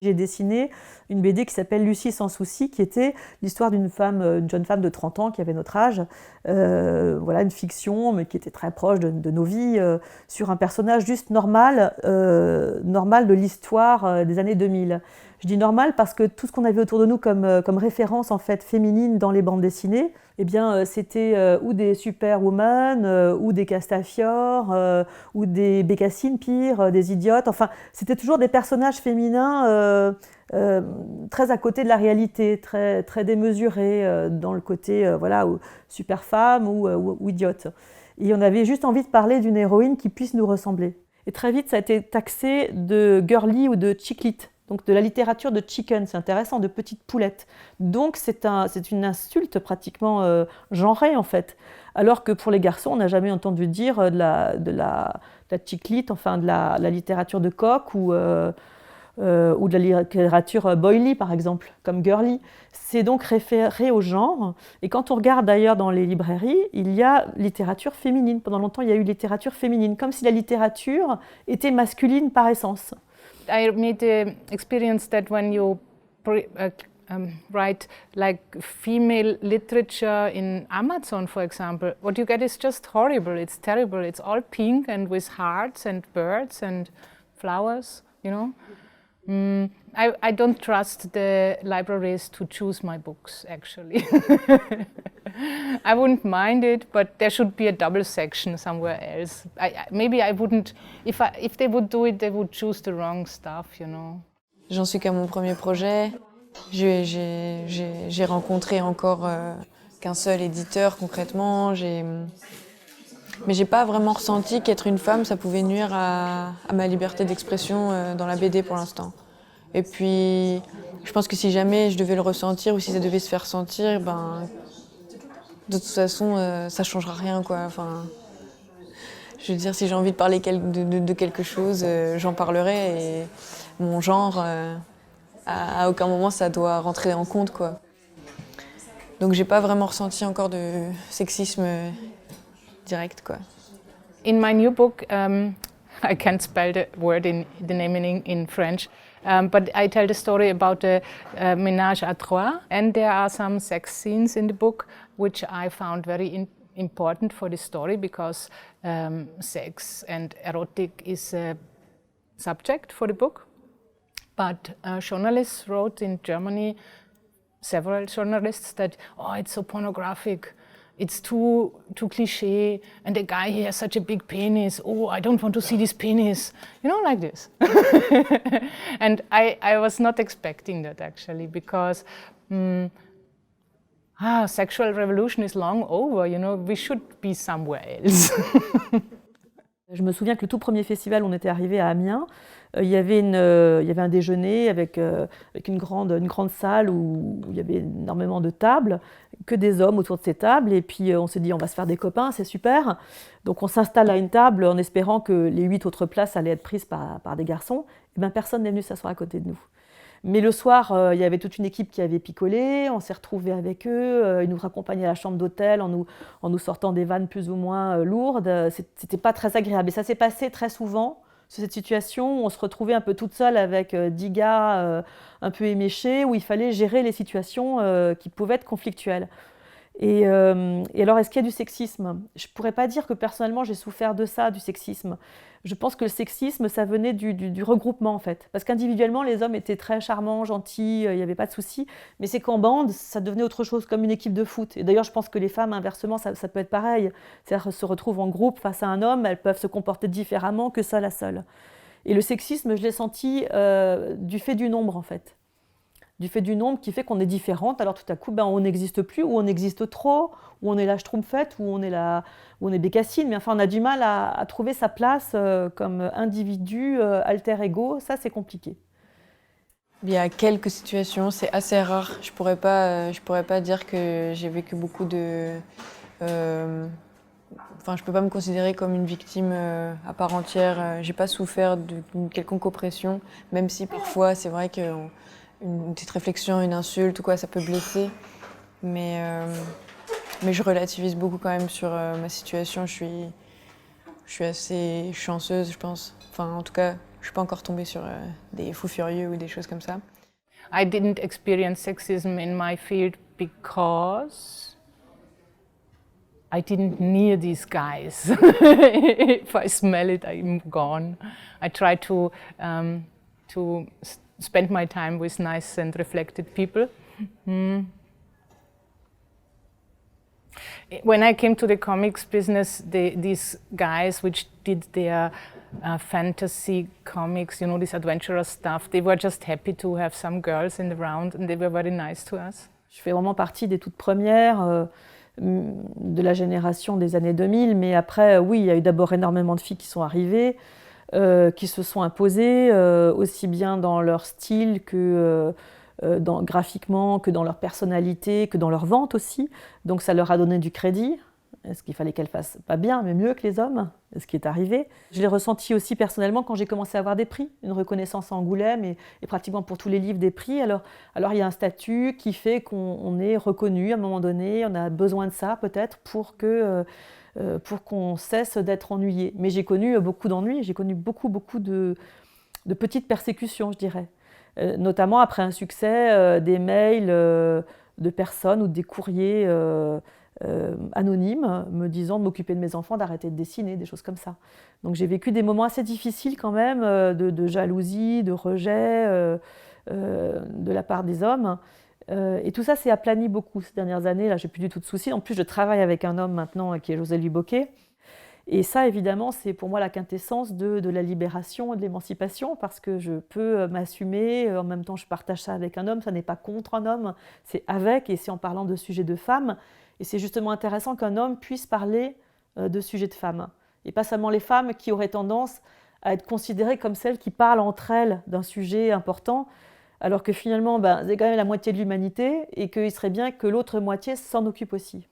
J'ai dessiné une BD qui s'appelle Lucie sans souci, qui était l'histoire d'une jeune femme de 30 ans qui avait notre âge. Voilà, une fiction, mais qui était très proche de nos vies, sur un personnage juste normal, normal de l'histoire des années 2000. Je dis normal parce que tout ce qu'on avait autour de nous comme référence en fait féminine dans les bandes dessinées, eh bien, c'était ou des superwoman, ou des Castafiore, ou des Bécassines pire, des idiotes. Enfin, c'était toujours des personnages féminins très à côté de la réalité, très, très démesurés dans le côté voilà, super femme ou idiote. Et on avait juste envie de parler d'une héroïne qui puisse nous ressembler. Et très vite, ça a été taxé de girly ou de chiclite. Donc de la littérature de chicken, c'est intéressant, de petites poulettes. Donc c'est une insulte pratiquement genrée en fait. Alors que pour les garçons, on n'a jamais entendu dire de la chiclite, enfin de la littérature de coq ou de la littérature boily par exemple, comme girly. C'est donc référé au genre. Et quand on regarde d'ailleurs dans les librairies, il y a littérature féminine. Pendant longtemps, il y a eu littérature féminine, comme si la littérature était masculine par essence. I made the experience that when you write like female literature in Amazon, for example, what you get is just horrible. It's terrible. It's all pink and with hearts and birds and flowers, you know. I don't trust the libraries to choose my books, actually. I wouldn't mind it, but there should be a double section somewhere else. Maybe I wouldn't, if they would do it, they would choose the wrong stuff, you know. J'en suis qu'à mon premier projet. J'ai rencontré encore qu'un seul éditeur concrètement. Mais j'ai pas vraiment ressenti qu'être une femme, ça pouvait nuire à ma liberté d'expression dans la BD pour l'instant. Et puis, je pense que si jamais je devais le ressentir ou si ça devait se faire sentir, ben, de toute façon, ça changera rien, quoi. Enfin, je veux dire, si j'ai envie de parler de quelque chose, j'en parlerai et mon genre, à aucun moment ça doit rentrer en compte, quoi. Donc j'ai pas vraiment ressenti encore de sexisme direct, quoi. In my new book, I can't spell the word the name in French, but I tell the story about a ménage à trois, and there are some sex scenes in the book which I found very important for the story because sex and erotic is a subject for the book. But journalists wrote in Germany, several journalists, that it's so pornographic. It's too cliché, and the guy he has such a big penis. Oh, I don't want to see this penis. You know, like this. And I was not expecting that actually, because sexual revolution is long over. You know, we should be somewhere else. Je me souviens que le tout premier festival, on était arrivé à Amiens. Il y avait un déjeuner avec une grande salle où il y avait énormément de tables, que des hommes autour de ces tables. Et puis on s'est dit, on va se faire des copains, c'est super. Donc on s'installe à une table en espérant que les 8 autres places allaient être prises par des garçons. Et bien personne n'est venu s'asseoir à côté de nous. Mais le soir, il y avait toute une équipe qui avait picolé, on s'est retrouvés avec eux, ils nous raccompagnaient à la chambre d'hôtel en nous sortant des vannes plus ou moins lourdes. C'était pas très agréable. Et ça s'est passé très souvent, cette situation où on se retrouvait un peu toute seule avec 10 gars un peu éméchés, où il fallait gérer les situations qui pouvaient être conflictuelles. Et alors, est-ce qu'il y a du sexisme ? Je ne pourrais pas dire que personnellement j'ai souffert de ça, du sexisme. Je pense que le sexisme, ça venait du regroupement en fait. Parce qu'individuellement, les hommes étaient très charmants, gentils, il n'y avait pas de souci. Mais c'est qu'en bande, ça devenait autre chose, comme une équipe de foot. Et d'ailleurs, je pense que les femmes, inversement, ça peut être pareil. C'est-à-dire se retrouvent en groupe face à un homme, elles peuvent se comporter différemment que seule à seule. Et le sexisme, je l'ai senti du fait du nombre en fait. Du fait du nombre qui fait qu'on est différente, alors tout à coup, on n'existe plus, ou on existe trop, ou on est la Schtroumpfette, ou on est Bécassine, mais enfin on a du mal à trouver sa place comme individu, alter ego, ça c'est compliqué. Il y a quelques situations, c'est assez rare. Je pourrais pas dire que j'ai vécu beaucoup de... Enfin, je peux pas me considérer comme une victime à part entière. J'ai pas souffert d'une quelconque oppression, même si parfois c'est vrai que une petite réflexion, une insulte ou quoi, ça peut blesser. Mais je relativise beaucoup quand même sur ma situation. Je suis assez chanceuse, je pense. Enfin, en tout cas, Je suis pas encore tombée sur des fous furieux ou des choses comme ça. I didn't experience sexism in my field because I didn't near these guys. If I smell it, I'm gone. I try to spend my time with nice and reflected people. When I came to the comics business, these guys which did their fantasy comics, you know, this adventurous stuff, they were just happy to have some girls in the round and they were very nice to us. Je fais vraiment partie des toutes premières de la génération des années 2000, mais après, oui, il y a eu d'abord énormément de filles qui sont arrivées, qui se sont imposées, aussi bien dans leur style que graphiquement, que dans leur personnalité, que dans leur vente aussi. Donc ça leur a donné du crédit. Est-ce qu'il fallait qu'elles fassent pas bien, mais mieux que les hommes, ce qui est arrivé. Je l'ai ressenti aussi personnellement quand j'ai commencé à avoir des prix, une reconnaissance à Angoulême et pratiquement pour tous les livres des prix. Alors il y a un statut qui fait qu'on est reconnu à un moment donné, on a besoin de ça peut-être pour qu'on cesse d'être ennuyé. Mais j'ai connu beaucoup d'ennuis, j'ai connu beaucoup de petites persécutions, je dirais. Notamment après un succès, des mails de personnes ou des courriers anonymes me disant de m'occuper de mes enfants, d'arrêter de dessiner, des choses comme ça. Donc j'ai vécu des moments assez difficiles quand même, de jalousie, de rejet de la part des hommes. Et tout ça s'est aplani beaucoup ces dernières années. Là, j'ai plus du tout de soucis. En plus, je travaille avec un homme maintenant qui est José-Louis Bocquet. Et ça, évidemment, c'est pour moi la quintessence de la libération et de l'émancipation, parce que je peux m'assumer, en même temps je partage ça avec un homme, ça n'est pas contre un homme, c'est avec, et c'est en parlant de sujets de femmes. Et c'est justement intéressant qu'un homme puisse parler de sujets de femmes. Et pas seulement les femmes qui auraient tendance à être considérées comme celles qui parlent entre elles d'un sujet important, alors que finalement, c'est quand même la moitié de l'humanité, et qu'il serait bien que l'autre moitié s'en occupe aussi.